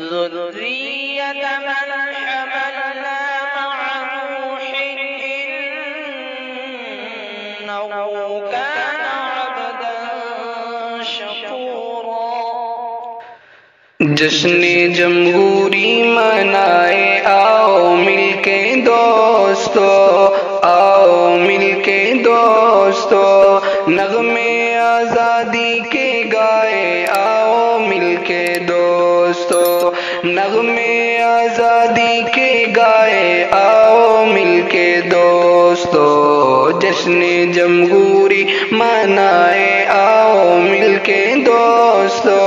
ذرية من حملنا مع نوح إنه كان عبدا شكورا۔ جشن جمہوری منائے آؤ مل کے دوستو، آؤ مل کے دوستو، نغمے آزادی کے گائے آؤ مل کے دوستو، نغمے آزادی کے گائے آؤ مل کے دوستو، جشن جمہوری منائے آؤ مل کے دوستو،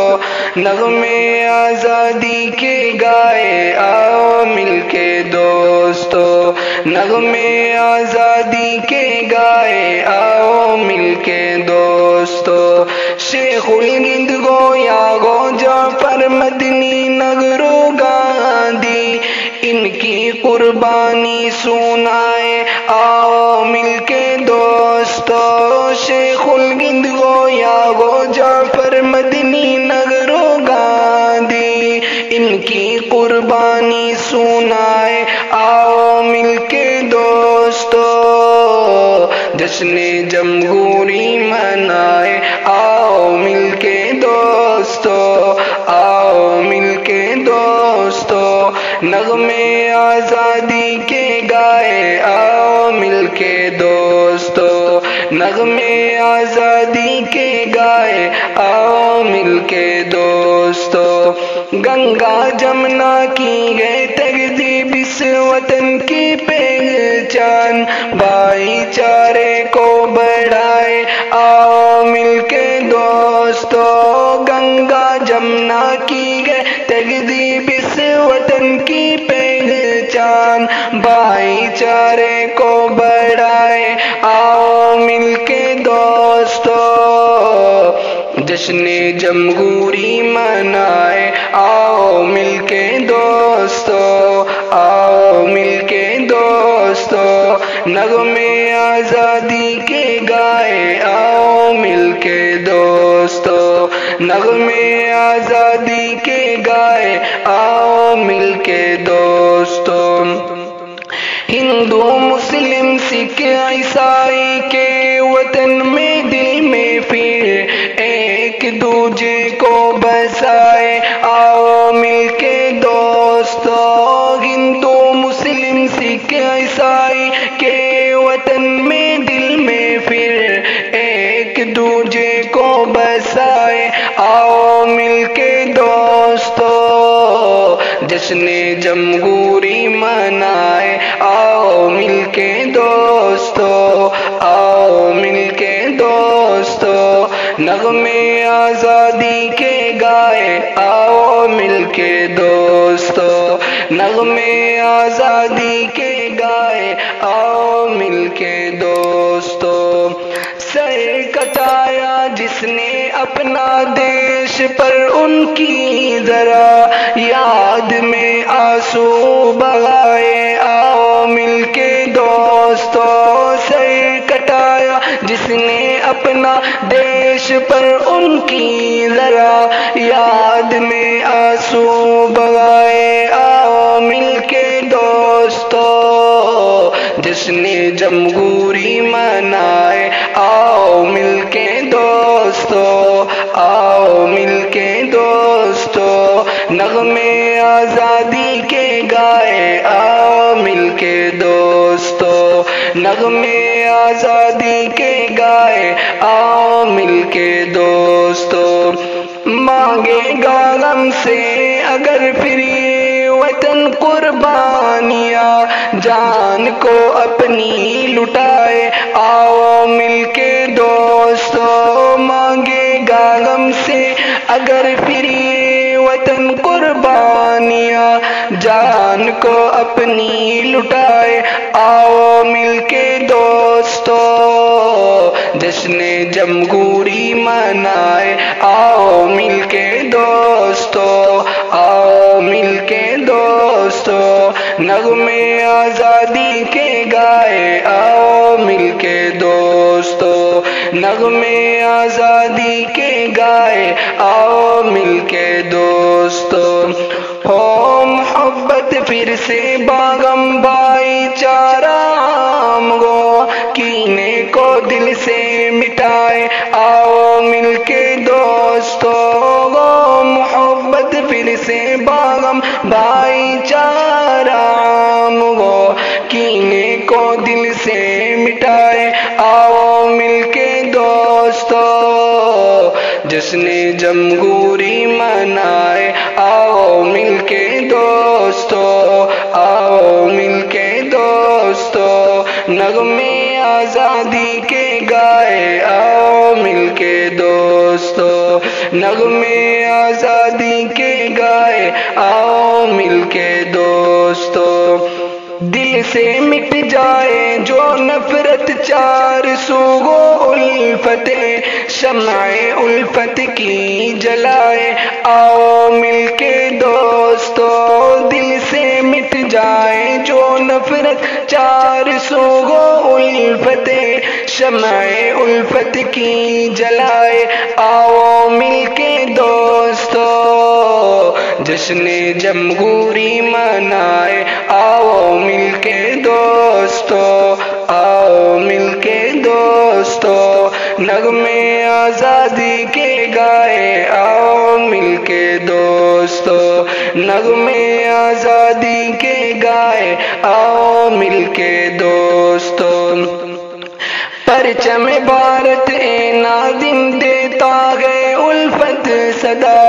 نغمے آزادی کے گائے آؤ مل کے دوستو، نغمے آزادی کے گائے آؤ مل کے دوستو، شیخ الہند گویا گو جعفر مدنی نگرو گاندھی ان کی قربانی سنائے آؤ مل کے دوستو، شیخ الہند گویا گو جعفر مدنی نگرو گاندھی ان کی قربانی سنائے آؤ مل کے دوستو، جشن جمہوری منائے آؤ مل کے دوستو، آؤ مل کے دوستو، نغمے آزادی کے گائے آؤ مل کے دوستو، نغمے آزادی کے گائے آؤ مل کے دوستو، گنگا جمنا کی گئے تہذیب اس وطن کی پہچان، بھائی چارے کو بڑھائے آؤ مل کے دوستو، گنگا جمنا کی گئے تہذیب اس وطن کی پہچان، بھائی چارے کو بڑھائے آؤ مل کے دوستو، جشن جمہوری منائے آؤ مل کے دوستو، آؤ مل کے دوستو، نغمے آزادی کے گائے آؤ مل کے دوستو، نغمے آزادی کے گائے آؤ مل کے دوستو، ہندو مسلم سکھ عیسائی کے وطن میں دل میں پھر ایک دوجے کو بسائے آؤ مل کے دوستو، ہندو مسلم سکھ عیسائی کے وطن میں دل میں پھر ایک دوجے کو بسائے آؤ مل کے دوستو، جشن جمہوری منائے آؤ مل کے دوستو، آؤ مل کے دوستو، نغمے آزادی کے گائے آؤ مل کے دوستو، نغمے آزادی کے گائے آؤ مل کے دوستو، سر کٹایا جس نے اپنا دیش پر ان کی ذرا یاد میں آنسو بہائے آؤ مل کے دوستو، سر کٹایا جس نے اپنا دیش پر ان کی ذرا یاد میں آنسو بہائے آؤ مل کے دوستو، جشن جمہوری منائے آؤ مل کے دوستو، آؤ مل کے دوستو، نغمے آزادی کے گائے آؤ مل کے دوستو، نغمے آزادی کے گائے آؤ مل کے دوستو، مانگے گا غم سے اگر پھر یہ وطن قربانیاں، جان کو اپنی لٹائے آؤ مل کے دوستو، مانگے گا غم سے اگر پھر یہ وطن قربانیاں، جان کو اپنی لٹائے آؤ مل کے دوستو، جشن جمہوری منائے آؤ مل کے دوستو، آؤ مل کے دوستو، نغمے آزادی کے گائے آؤ مل کے دوستو، نغمے آزادی کے گائے آؤ مل کے دوستو، سے باغم بھائی چارہ عام ہو، کینے کو دل سے مٹائے آؤ مل کے دوستو، محبت پھر سے باغم بھائی چارہ عام ہو، کینے کو دل سے مٹائے آؤ مل کے دوستو، جشن جمہوری منائے آؤ مل کے دوستو، آؤ مل کے دوستو، نغمے آزادی کے گائے آؤ مل کے دوستو، نغمے آزادی کے گائے آؤ مل کے دوستو، دل سے مٹ جائے جو نفرت چار سو گو الفت، شمع الفت کی جلائے آؤ مل کے دوستو، دل سے مٹ جائے جو نفرت چار سو گو الفت، شمع الفت کی جلائے آؤ مل کے دوستو، جشن جمہوری منائے آؤ مل کے دوستو، آؤ مل کے دوستو، نغمے آزادی کے گائے آؤ مل کے دوستو، نغمے آزادی کے گائے آؤ مل کے دوستو، پرچم بھارت اے ناظم دیتا ہے الفت صدا،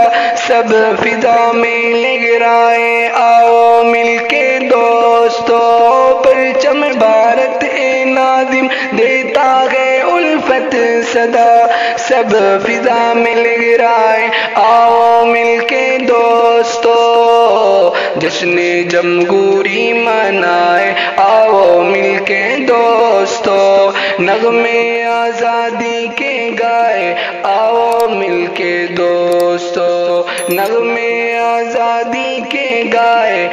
سب فضا میں لہرائے آؤ مل کے دوستو، پرچم بھارت اے ناظم دیتا ہے الفت صدا، سب فضا میں لہرائے آؤ مل کے دوستو، جشن جمہوری منائے آؤ مل کے دوستو، نغمے آزادی کے گائے آؤ مل کے دوستو، نغمے آزادی کے گائے